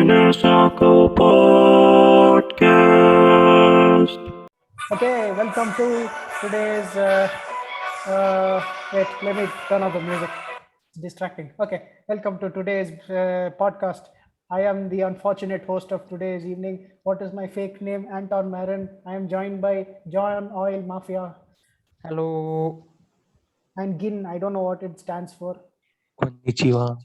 Inner Circle Podcast. Okay, welcome to today's. Wait, let me turn off the music. It's distracting. Okay, welcome to today's podcast. I am the unfortunate host of today's evening. What is my fake name? Anton Marin. I am joined by John Oil Mafia Hello. and Gin. I don't know what it stands for. Konnichiwa.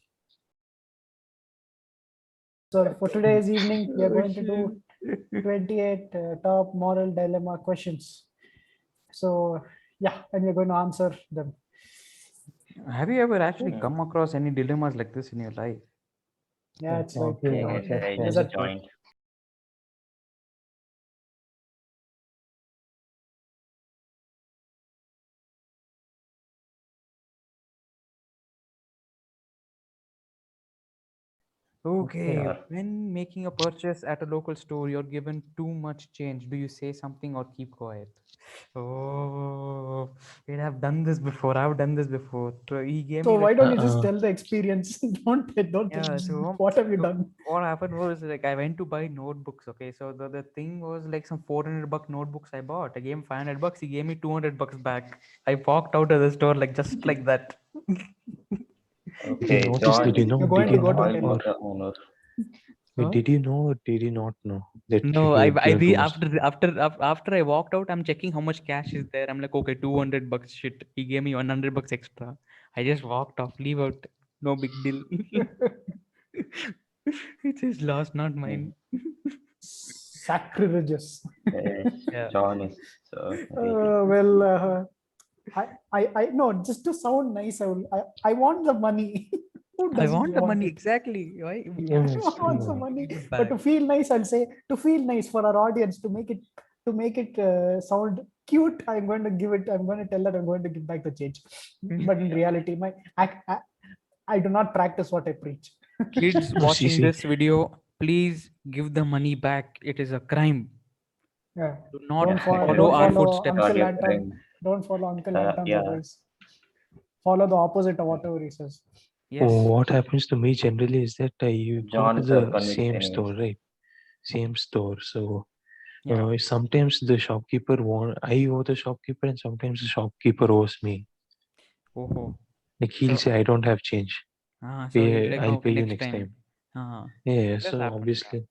So for today's evening, we are going to do 28 top moral dilemma questions. So yeah, and we're going to answer them. Have you ever actually come across any dilemmas like this in your life? Yeah, it's like I is just that joined. Okay. Yeah. When making a purchase at a local store, you're given too much change. Do you say something or keep quiet? Oh, we have done this before. I've done this before. So he gave So me why like, don't you just tell the experience? don't yeah. So what have you done? what happened was like I went to buy notebooks. Okay, so the thing was like some $400 notebooks I bought. I gave him $500. He gave me $200 back. I walked out of the store like just like that. Okay, notice, John, did you know? You're going Did to you go to know? oil hell. Or mafia owner. did you know? Or did you not know that No, you were given too much? after I walked out, I'm checking how much cash is there. I'm like, okay, $200. Shit, he gave me $100 extra. I just walked off, leave out. No big deal. It's his loss, not mine. Sacrilegious. Yes, Yeah. John is Well, I no, just to sound nice, I want the money. Who I doesn't want the money it? exactly. Why? Yes, Who wants the true. money? Give it But to back. feel nice, I'll say to feel nice for our audience to make it sound cute. I'm going to give it. I'm going to tell that I'm going to give back the change. But in reality, I do not practice what I preach. Kids No, see, watching see. this video, please give the money back. It is a crime. Yeah. Do not Don't follow. follow Don't our follow footsteps. not Uncle your Anton. friend. Don't follow Uncle Anton's Yeah. advice. Follow the opposite of whatever he says. Yes. What happens to me generally is that you go John to is our the convict same enemy. store, right? Same store. So Yeah. sometimes the shopkeeper I owe the shopkeeper, and sometimes the shopkeeper owes me. Oh. Like he'll So, say, "I don't have change. so he's like, I'll okay, pay you next next time." Uh-huh. Yeah. This So happens. obviously,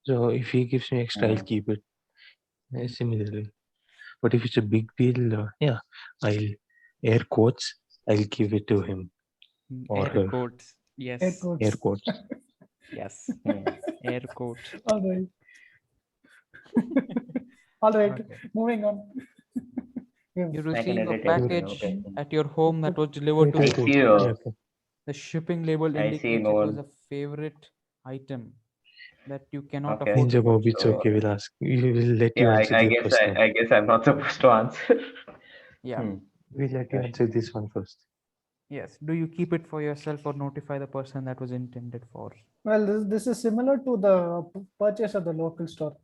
so if he gives me extra, I'll Mhm. keep it. Similarly. But if it's a big deal, I'll air quotes. I'll give it to him or Air her. quotes. Air Yes. quotes. Air quotes. Yes. Air quotes. All right. All right. Okay. Moving on. You I can receive a edit everything. package Okay. at your home that was delivered to I the see door. you. Okay. The shipping label I see indicates no it one. was a favorite item that you cannot Okay. afford to Ninja Bob, purchase. it's okay. We'll ask. We will let you Yeah, answer I the guess first one. I guess I'm not supposed to answer. Yeah. We'll let you answer this one first. Yes. Do you keep it for yourself or notify the person that was intended for? Well, this is similar to the purchase at the local store.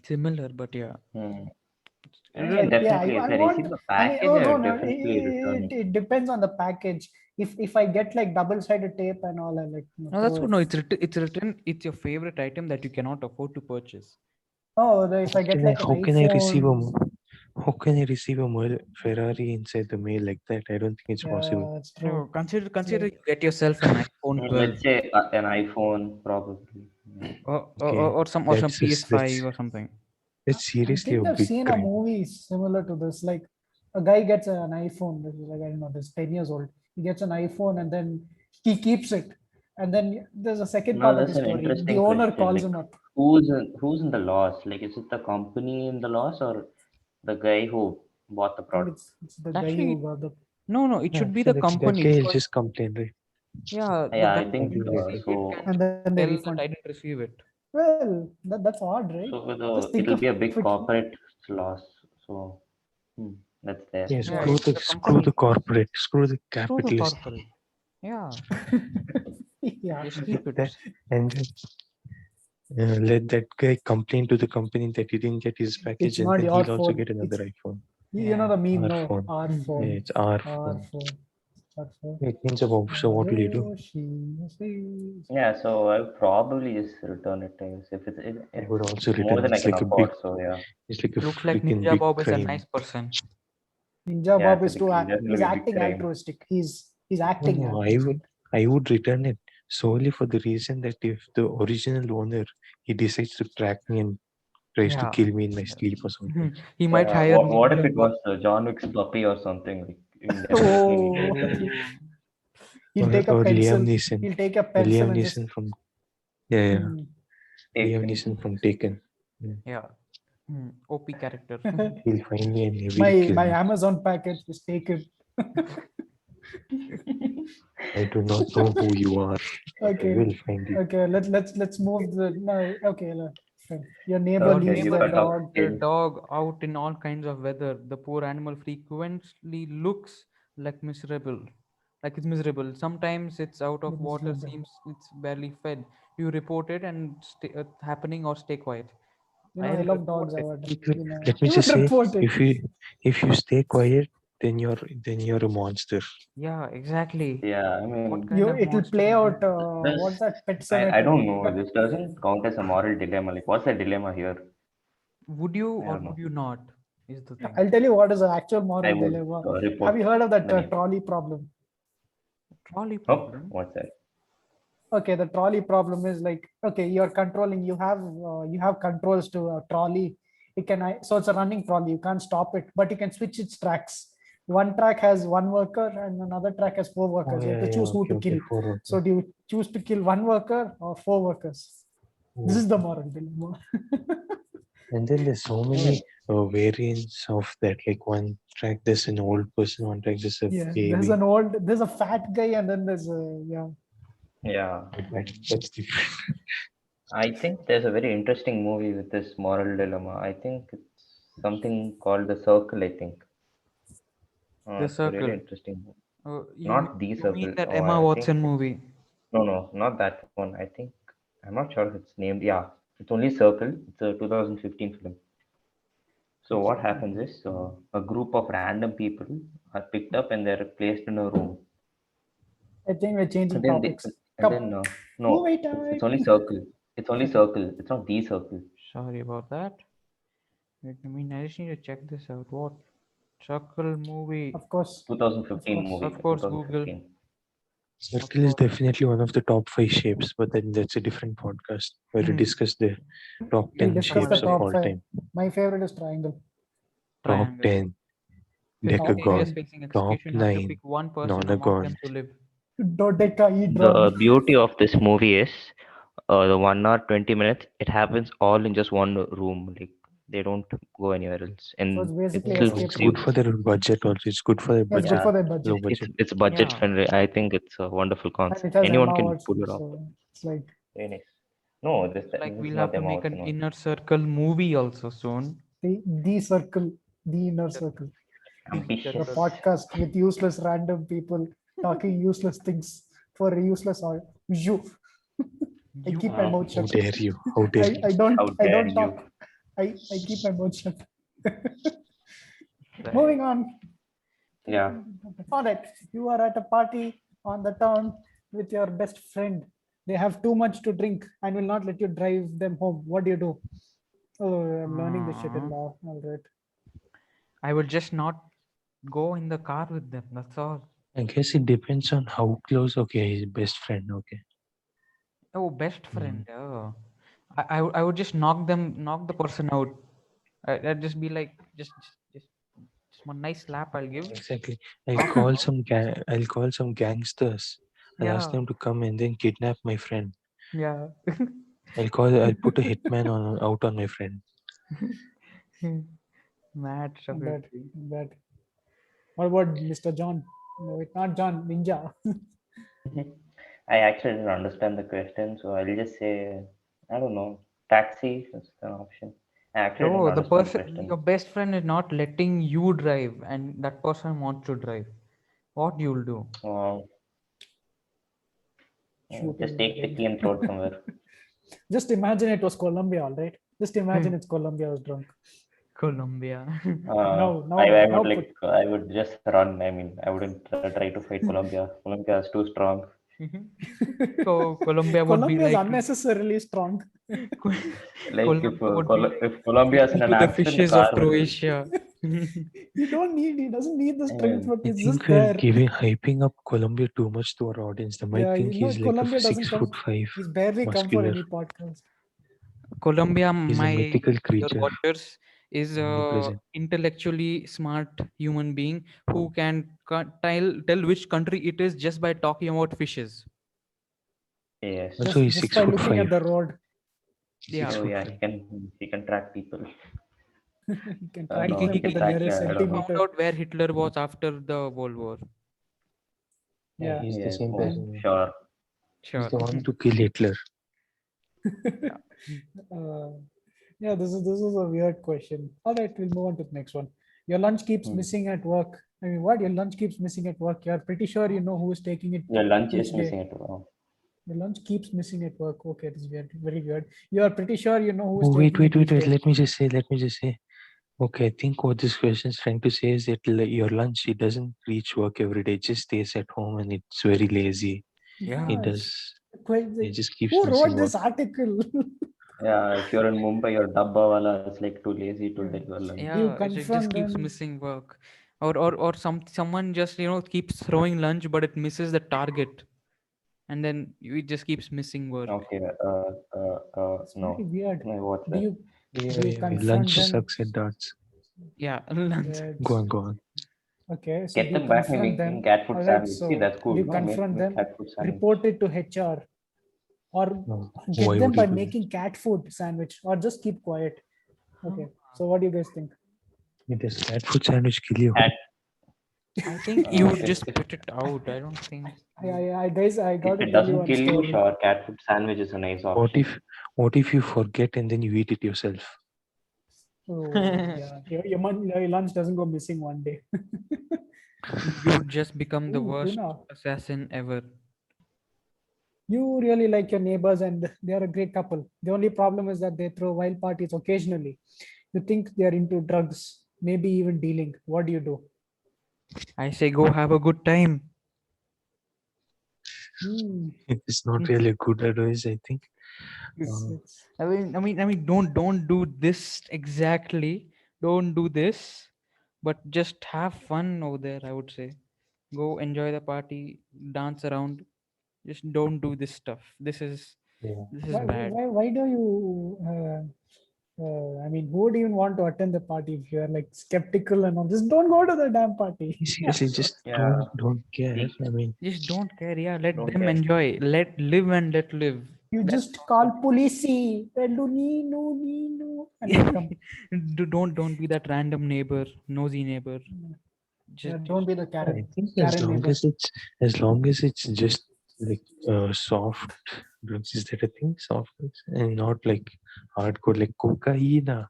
Similar, but yeah. Like, Definitely. I If I want. receive a I mean, package, oh I no, would no. definitely return it. It depends on the package. If I get like double-sided tape and all, I like No, that's throw good. it. No, it's written. It's your favorite item that you cannot afford to purchase. Oh, if I get like an How can I receive iPhone. how can I receive a Ferrari inside the mail like that? I don't think it's possible. Yeah, that's No, true. consider you get yourself an iPhone 12 Let's say an iPhone, probably. Yeah. or some PS5 or something. That's I seriously think a I've big seen a crime. movie similar to this. Like a guy gets an iPhone. This is like I don't know, this 10 years old. He gets an iPhone and then he keeps it. And then there's a second Now part of the that's an story. The interesting owner question. calls Like, him up. who's in the loss? Like, is it the company in the loss or the guy who bought the I think product? it's the guy Actually, who got the. no, it should be So the that company guy will because just complain, right? yeah, the Yeah, guy I think who didn't receive it so. can And just then they tell that refund. I didn't receive it. Well, that's odd, right? So Just think it'll of be a big it. corporate loss. So that's there. Yeah, Yeah, screw it's the the screw the company. corporate, screw the Screw the capitalist. corporate. Yeah, Yeah. just keep it. And let that guy complain to the company that he didn't get his package, It's and not then your he'll also phone. get another iPhone. You know Yeah. the meme, Our no? phone. Our Yeah, phone. it's our Our phone. phone. It means about, so what will you do? Yeah, so I'll probably just return it. I guess. If I would also it's more return. than I It's can like a big, afford, so yeah. it's like a Looks like freaking Ninja big Bob is a crime. nice person. Ninja Yeah, Bob it's is too. definitely He's a big acting crime. altruistic. He's No, acting. no, altruistic. I would return it solely for the reason that if the original owner he decides to track me and tries to Yeah. kill me in my sleep or something. He might Yeah, hire what if Ninja it Bob. was John Wick's puppy or something? Like, definitely we Oh, return it. he'll take a Or pencil. Liam Neeson. He'll take a Or pencil Liam and just. Neeson from yeah. Hmm. Liam Taken. Neeson from Taken. Yeah. Yeah. OP character. He'll find me and he will My kill me. Amazon package is taken. I do not know who you are. I Okay. will find you. Okay. Let's move the no. Okay. Fine. Your neighbor Okay, leaves you their cut off dog. The kill. dog out in all kinds of weather. The poor animal frequently looks like miserable. Like it's miserable. Sometimes it's out of water, Miserable. seems it's barely fed. You report it and stay happening or stay quiet. I I'll love report dogs. it. Award. Let me You would just say, report it. if you stay quiet, then you're a monster. Yeah, exactly. Yeah, I What mean, kind of It'll monster play are you? out. What's this that Pet I Cemetery? don't know. This doesn't count as a moral dilemma. Like, what's the dilemma here? Would you I or don't know. would you not? Is the thing. I'll tell you what is the actual I moral would dilemma. Have report you heard of that many. trolley problem? Trolley Oh, problem. what's that? Okay, the trolley problem is like, okay, you're controlling. You have controls to a trolley. It can so it's a running trolley. You can't stop it, but you can switch its tracks. One track has one worker and another track has four Oh workers. You have to yeah, choose who to okay, kill. forward. So do you choose to kill one worker or four workers? This is the moral dilemma. And then there's so many variants of that. Like one track there's an old person, one track there's a Yeah, baby. there's a fat guy, and then there's a Yeah, That's different. I think there's a very interesting movie with this moral dilemma. I think it's something called The Circle. I think The it's a really Circle. interesting movie. You Not The you mean Circle. that Oh, Emma I think Watson it's movie? no, not that one. I think I'm not sure if it's named. Yeah, it's only Circle. It's a 2015 film. So what happens is a group of random people are picked up and they're placed in a room, I think we're changing and then they, topics. and Come, then no, movie it's time. only Circle. It's only Okay. Circle. It's not The Circle. Sorry about that. I mean, I just need to check this out. What? Circle movie. Of course. 2015 course. movie. Of course, Google. 2015. Of Circle is course. definitely one of the top 5 shapes, but then that's a different podcast where we discuss the top We'll 10 discuss the shapes of top all five. time. My favorite is triangle. Top Triangle. 10, 15 areas Decagon. facing Top execution. Have to 9, pick one person among them Nonagon. to live. The Dodecahedron. beauty of this movie is the 1 hour 20 minutes. It happens all in just one room. Like they don't go anywhere else, So it's and it basically still escape It's good room. succeeds. for their budget also. It's good for their Yeah, it's good budget. for Yeah, their Low budget. budget. it's budget Yeah. friendly. I think it's a wonderful And it concept. has Anyone Emma can pull Watson. it off. So it's like Very nice. No, Looks like this is we'll not have the to make Emma an Watson one. inner circle movie also soon. the circle, the inner circle. Big Ambitious. The circle. podcast with useless random people talking useless things for a useless audience. You. I keep my mouth How shut. dare you? How dare you? I How I dare don't you? talk. I keep my mouth shut. Right. Moving on. Yeah. All right. You are at a party on the town with your best friend. They have too much to drink and will not let you drive them home. What do you do? Oh, I'm learning this shit in law. All right. I will just not go in the car with them. That's all. I guess it depends on how close. Okay, his best friend. Okay. Oh, best friend. Oh. I would just knock the person out. I'd just be like, just one nice slap I'll give. Exactly. Knock them out. I'll call some gangsters. I'll ask Yeah. them to come and then kidnap my friend. Yeah. I'll put a hitman out on my friend. Mad stuff. That. What about Mr. John? No, it's not John. Ninja. I actually didn't understand the question, so I'll just say I don't know. Taxi is an option. I actually didn't No, the understand the person, question. your best friend is not letting you drive, and that person wants to drive. What you'll do? Just take the key and throw it somewhere. Just imagine it was Colombia, all right? Just imagine it's Colombia was drunk. Colombia. I Now would put. I would just run. I mean, I wouldn't try to fight Colombia. Colombia is too strong. So Colombia would be Colombia is like unnecessarily strong. Like Colombia would be like If Colombia is in equal an to the accident, the fishes of car will. Croatia. He doesn't need the I strength, mean, but I it's think just we're there. giving hyping up Colombia too much to our audience. They might Yeah, think he's like a Colombia doesn't 6'5" he's barely come for muscular. any podcast. Colombia, He's a my mythical dear creature, watchers, is a omnipresent. intellectually smart human being who can tell which country it is just by talking about fishes. yes. Also, he's Just six by foot looking at five. the road. Six Yeah, Oh foot yeah, five. he can track people. You can track he, No, them he to he, can the he, track. nearest I don't he know. found centimeter. out where Hitler was after the World War. Yeah, Yeah. he's the Yes, same most And person. sure. He's Sure. the one to kill Hitler. Yeah. uh, yeah, this is a weird question. All right, we'll move on to the next one. Your lunch keeps Hmm. missing at work. I mean, what? Your lunch keeps missing at work. You're pretty sure you know who's taking it Your lunch each is day. missing it. Oh. Your lunch keeps missing at work. Okay, this is weird, very weird. You are pretty sure you know who's Oh, taking it each day. Let me just say. Okay, I think what this question is trying to say is that your lunch, it doesn't reach work every day. It just stays at home and it's very lazy. Yeah. It Yeah, does. It like, just keeps who missing wrote work. this article? Yeah, if you're in Mumbai, your dabba wala is like too lazy to Yeah. deliver lunch. You Yeah, it just confront keeps them. missing work. Or someone just keeps throwing lunch but it misses the target. And then it just keeps missing work. Okay. It's very No. weird. No, what's Do that? you Yeah, do you yeah, yeah. confront Lunch them? sucks at darts. Yeah, lunch. Yeah, Go on. okay. So Get do you them back by confront making them? cat food All right. sandwich. See, So that's do cool. you No, confront make them? cat food Report sandwich. it to HR, or No, get why them would by you do that? making cat food sandwich, or just keep quiet. Huh. Okay. So what do you guys think? Did this cat food sandwich kill you? Cat. I think you would If just spit it out. I don't think. Guys, I got if to it tell you doesn't one kill you, story. sure, cat food sandwich is a nice What option. what if you forget and then you eat it yourself? So yeah, your lunch doesn't go missing one day. You would just become the Ooh, worst tuna. assassin ever. You really like your neighbors and they are a great couple. The only problem is that they throw wild parties occasionally. You think they are into drugs, maybe even dealing. What do you do? I say go have a good time. Hmm. It's not really a good advice, I think. It's, Uh, it's, I mean, don't do this exactly. Don't do this, but just have fun over there. I would say, go enjoy the party, dance around. Just don't do this stuff. yeah. This is bad. why do you? I mean, who would even want to attend the party if you are like skeptical and all? Just don't go to the damn party. Seriously, just Yeah. don't care. See, I mean, Just don't care. Yeah, let don't them care. enjoy. Let live and let live. You That's just call police, and they'll come. don't be that random neighbor, nosy neighbor. Yeah, Just don't be the I think Karen neighbor. as long as it's just like soft drugs, is that a thing? Soft drugs, and not like hardcore like cocaine.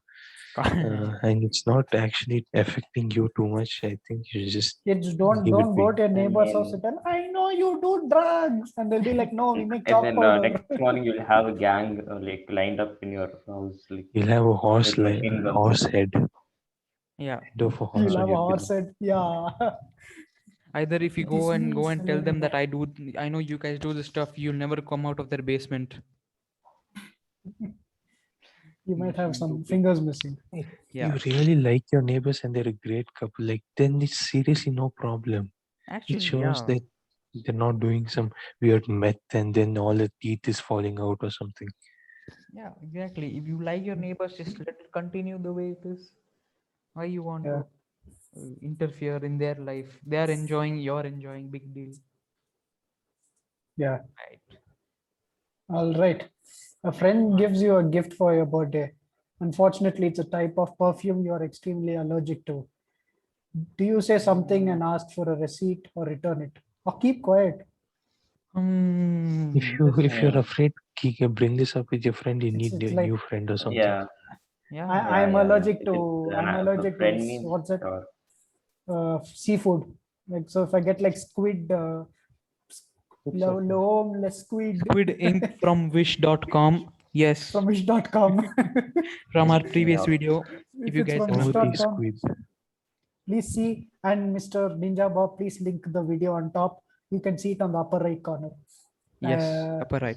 And it's not actually affecting you too much. I think you just Kids, give it don't go be. to your I neighbor's house and mean, tell, I know you do drugs. And they'll be like, no, we make and chalk then powder. next morning you'll have a gang like lined up in your house, like You'll have a with machine guns. horse head yeah. of a You'll horse on have a your horse pillow. head. Yeah. Either if you It is me, go and tell them Salim. that I know you guys do this stuff, you'll never come out of their basement. You might have Mission some too quick. fingers missing. If Yeah. you really like your neighbors and they're a great couple, like then it's seriously no problem. It Actually, shows yeah. that they're not doing some weird meth and then all the teeth is falling out or something. Yeah, exactly. If you like your neighbors, just let it continue the way it is. Why you want Yeah. to interfere in their life? They are enjoying, you're enjoying, big deal. Yeah. Right. All right. A friend gives you a gift for your birthday. Unfortunately, it's a type of perfume you're extremely allergic to. Do you say something and ask for a receipt or return it? Or keep quiet? If you're Hmm. afraid, bring this up with your friend. You need It's a new like friend or something. Yeah, Yeah. I'm If it's if a allergic to friend means, what's it? sure. Seafood. Like so, if I get like squid, It's okay. less squid Squid Ink from wish.com. Yes. from wish.com. From our Yeah, previous video. if you it's guys from Oh, remember. the wish.com, squib. please see. And Mr. Ninja Bob, please link the video on top. You can see it on the upper right corner. Yes, Uh, upper right.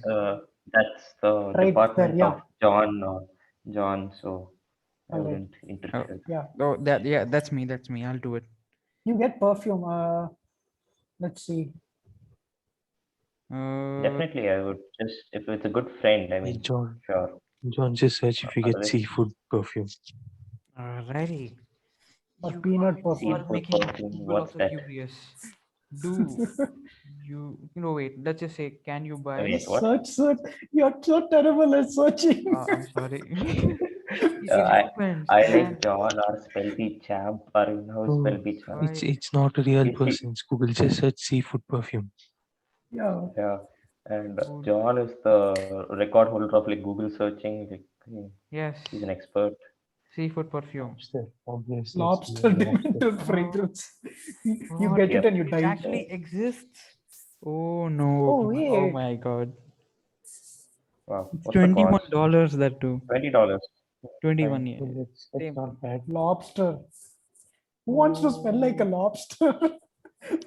That's the right there, department yeah. of John. John, so I All right. wouldn't Oh, interfere. Yeah. oh, that yeah, that's me. That's me. I'll do it. You get perfume. Let's see. Definitely, I would just if it's a good friend. I Hey, mean, John. sure. John, just search if you get Otherwise, seafood perfume. Alrighty. Or You peanut you perfume. are seafood making perfume. people What's also that? curious. Do you know? Wait. Let's just say, can you buy? Wait, what? Search. You're so terrible at searching. I'm sorry. It I happens. I like Can John or Spelby Champ or in-house Oh, Spelby Champ. buy? it's not a real Is he? person. It's Google. Just search seafood perfume. Yeah. Yeah. And Food. John is the record holder of like Google searching. Like Yes. he's an expert. Seafood perfume. Lobster. Obviously, it's Lobster lobster. demented Oh, fragrance. You what? get it Yep. and you It die. actually exists. Oh no. Oh, Oh wait. my God. Wow. It's What's the cost? $21 that too. $20. 21, Fine. yeah. Oh, that's Same not thing. bad. Lobster. Who wants to smell like a Oh. lobster?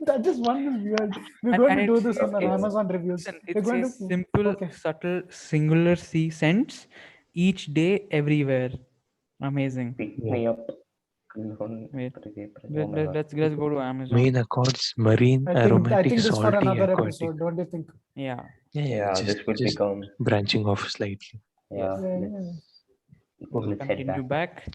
That just one is weird. We're And, going and to it do this says on our it's Amazon reviews. listen, We're it going says to. simple, Okay. subtle, singular sea scents each day, everywhere. Amazing. Pick Yeah. me up. Alone. Wait, Oh my God. let's go to Amazon. Main accords, marine, I aromatic, think this is for salty, another aquatic. episode, don't you think? Yeah. Yeah, Yeah, this will just become. branching off slightly. Yes. Yeah, Yeah, yeah. let's head Continue back. back.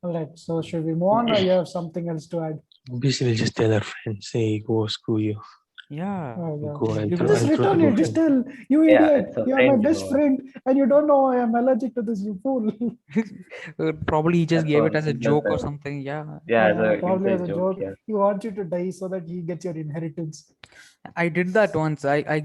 All right. So should we move on, or you have something else to add? Obviously, we'll just tell our friends, say, go screw you. Yeah. Oh, yeah. Go, I'll Give throw, it Just I'll a throw the return it. book Just at tell you Yeah, idiot. it's a You are my friend, best friend, and you don't know I am allergic to this. You fool. Probably he just That's gave all. it as a It's just joke or something. Yeah. yeah, as a Probably as inside a joke. joke. Yeah. He wants you to die so that he gets your inheritance. I did that once. I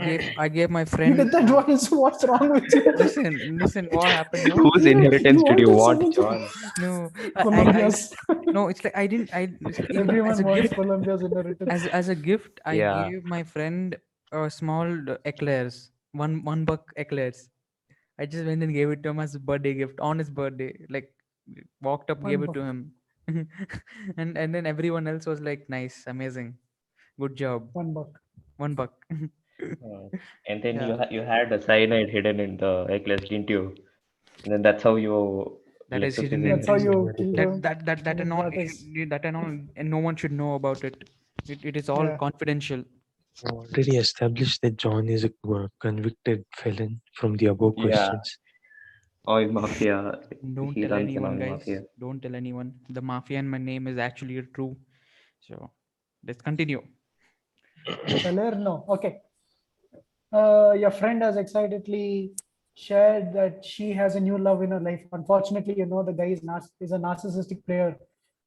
gave my You friend. did that once. What's wrong with you? Listen. What happened was Whose inheritance You did you wanted want, someone to John? no. I Colombia's. no. It's like I didn't. I it's like as Everyone a wants gift. Colombia's inheritance. As a gift, I Yeah. gave my friend a small eclairs. One buck eclairs. I just went and gave it to him as a birthday gift on his birthday. Like walked up, gave One it to buck. him, and then everyone else was like, "Nice, amazing, good job." 1 buck. $1. Uh, and then Yeah, you had a cyanide hidden in the eclairs, didn't you? And then that's how you that is took his hidden in That's how his him. you killed inheritance. him. That and all That is, that and all, and no one should know about it. It is all yeah. confidential. Already established that John is a convicted felon from the above Yeah, questions. oil mafia. Don't He tell runs an anyone, oil guys. mafia. Don't tell anyone. The mafia and my name is actually true. So let's continue. Salerno. Okay. Your friend has excitedly shared that she has a new love in her life. Unfortunately, the guy is a narcissistic player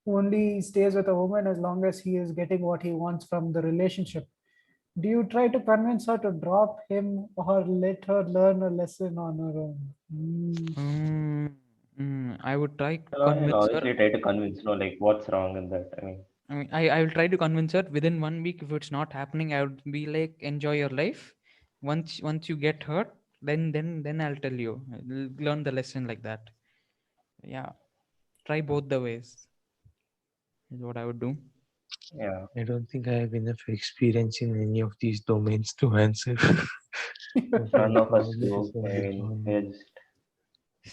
who only stays with a woman as long as he is getting what he wants from the relationship. Do you try to convince her to drop him or let her learn a lesson on her own? I would try to I'll convince her. obviously try to convince, like what's wrong in that? I mean, I mean, I will try to convince her within 1 week. If it's not happening, I would be like, enjoy your life. Once you get hurt, then I'll tell you. Learn the lesson like that. Yeah, try both the ways is what I would do. yeah. I don't think I have enough experience in any of these domains to answer. But None I'll of us probably do. decide I that mean, John we're just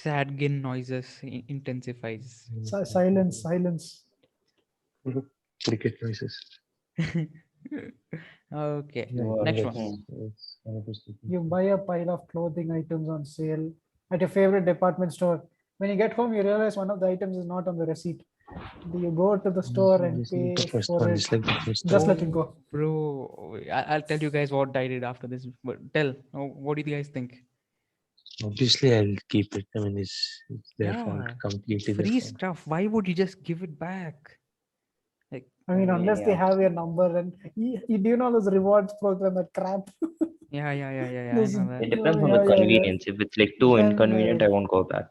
Sad gin noises intensifies. is Silence, silence. cricket noises. Okay, Yeah, I next think one. that's one of those things. You buy a pile of clothing items on sale at your favorite department store. When you get home, you realize one of the items is not on the receipt. Do you go to the store and This is pay the first for one. it? It's like the first Just one. let it go. Bro, I'll tell you guys what I did after this. But what do you guys think? Obviously, I'll keep it. I mean, it's their fault. Yeah, it's Completely their free fault. stuff. Why would you just give it back? Like, I mean, unless they yeah. have your number and do you know this rewards program that crap? yeah, I This, know that. It depends on the yeah, yeah, yeah. convenience. If it's like too Then inconvenient, I won't go back.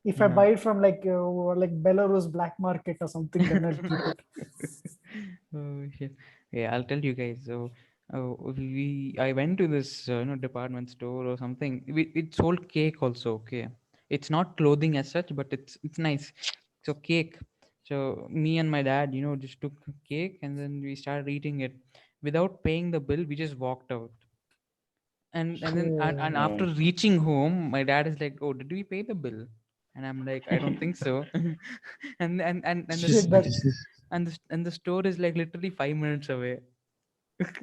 if I Yeah. buy it from like Belarus black market or something, then I'll keep it. Oh shit. Yeah, I'll tell you guys. So, I went to this department store or something. It sold cake also. Okay, It's not clothing as such, but it's nice. So cake. So me and my dad, just took cake and then we started eating it without paying the bill. We just walked out. And then and Okay. after reaching home, my dad is like, "Oh, did we pay the bill?" And I'm like, "I don't think so." And the Shit, that This is and the store is like literally 5 minutes away,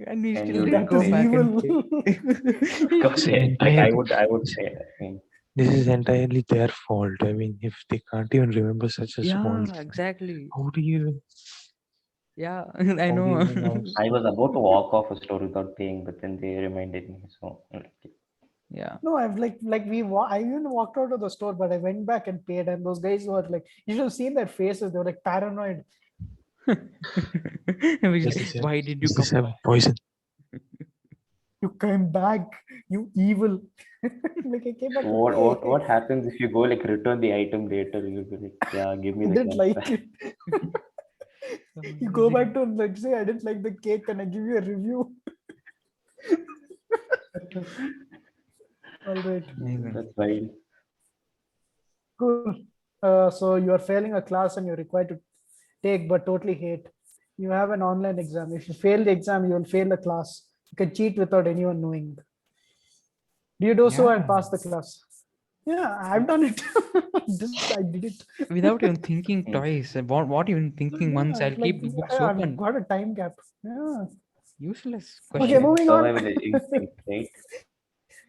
and we And still you didn't didn't that go is pay. back and evil. pay. We this still is didn't Like pay. entirely I would pay. I mean, this is entirely their fault. I mean, if they can't even remember such a small Yeah, thing, exactly. how do you Yeah, I how do you know. even ask? I was about to walk off a store without paying, but then they reminded me. So, okay. Yeah. No, I've I even walked out of the store, but I went back and paid, and those guys were like, you should have seen their faces. They were like paranoid. Which Does like, this have, why did you does this come have back? poison? You came back, you evil. Like I came back to What pay. happens if you go like return the item later? You'll be like, yeah, give me I the didn't cash like back. it. You go back to like say I didn't like the cake, and I give you a review. All right, Amazing. That's wild. cool. So you are failing a class and you're required to take but totally hate. You have an online exam. If you fail the exam, you will fail the class. You can cheat without anyone knowing. Do you do so and Yeah. pass the class? Yeah, I've done it. Just I did it. Without even thinking Hmm. twice. What even thinking once? Yeah, I'll it's like keep the books I've open. got a time gap. Yeah. Useless Okay, question. moving on. Survival instinct, right?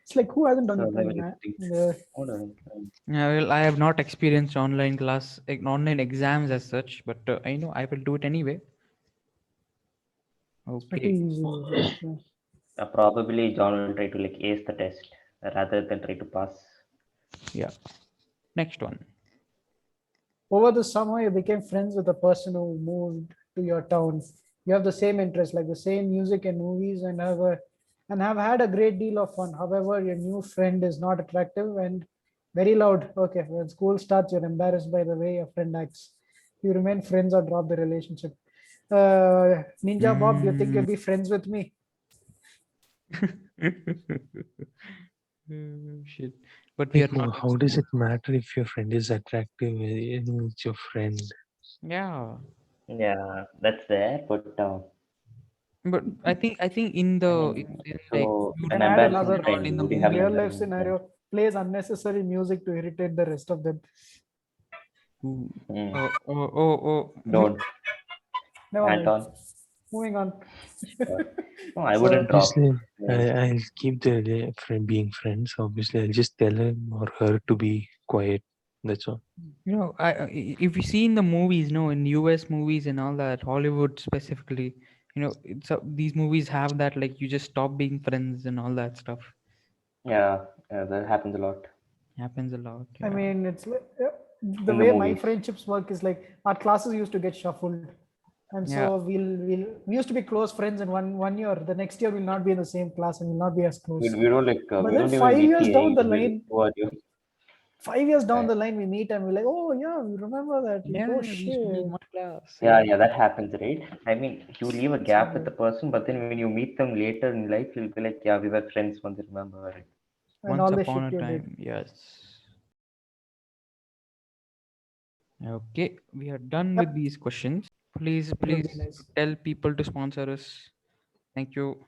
It's like who hasn't done it? Survival instinct. Hold on. Yeah, well, I have not experienced online exams as such, but I know I will do it anyway. It's pretty Okay. easy. Okay. Probably John will try to like ace the test rather than try to pass. Yeah. Next one. Over the summer, you became friends with a person who moved to your town. You have the same interests, like the same music and movies, and have had a great deal of fun. However, your new friend is not attractive and very loud. Okay, when school starts, you're embarrassed by the way your friend acts. You remain friends or drop the relationship. Ninja Bob, do you think Mm. you'll be friends with me? Shit. But we Like, are not in how does school. it matter if your friend is attractive? It's your friend. Yeah. Yeah, that's there. But But I think I mean, in like so you an Can do add movies embarrassing and another all friend. in the Would you have an real movies. life embarrassing friend? scenario. Plays unnecessary music to irritate the rest of them. Ooh. Hmm. Oh. Don't. Never mind. Anton. Moving on. Sure. No, I wouldn't So drop. Obviously, Yes. I'll keep the friend being friends. Obviously, I'll just tell him or her to be quiet. That's all. If you see in the movies, no, in US movies and all that, Hollywood specifically, these movies have that like you just stop being friends and all that stuff. Yeah, that happens a lot Happens a lot. I Yeah. mean, it's like the in the way my movies. friendships work is like our classes used to get shuffled, and Yeah. so we used to be close friends in one year. The next year we'll not be in the same class and we'll not be as We, close. we don't like But we then don't even meet TA. the We'll be like, line, who are you? 5 years down Right. the line, we meet and we're like, oh yeah, we remember that. Like, oh Yeah, we used to be in shit. one class. Yeah, Yeah. yeah, that happens, right? I mean, you leave a It's gap with weird. the person, but then when you meet them later in life, you'll be like, yeah, we were friends once. Remember, right? And Once all the upon shit a you did. time. Yes. Okay. We are done with Yep, these questions. Please, it would be please nice. tell people to sponsor us. Thank you.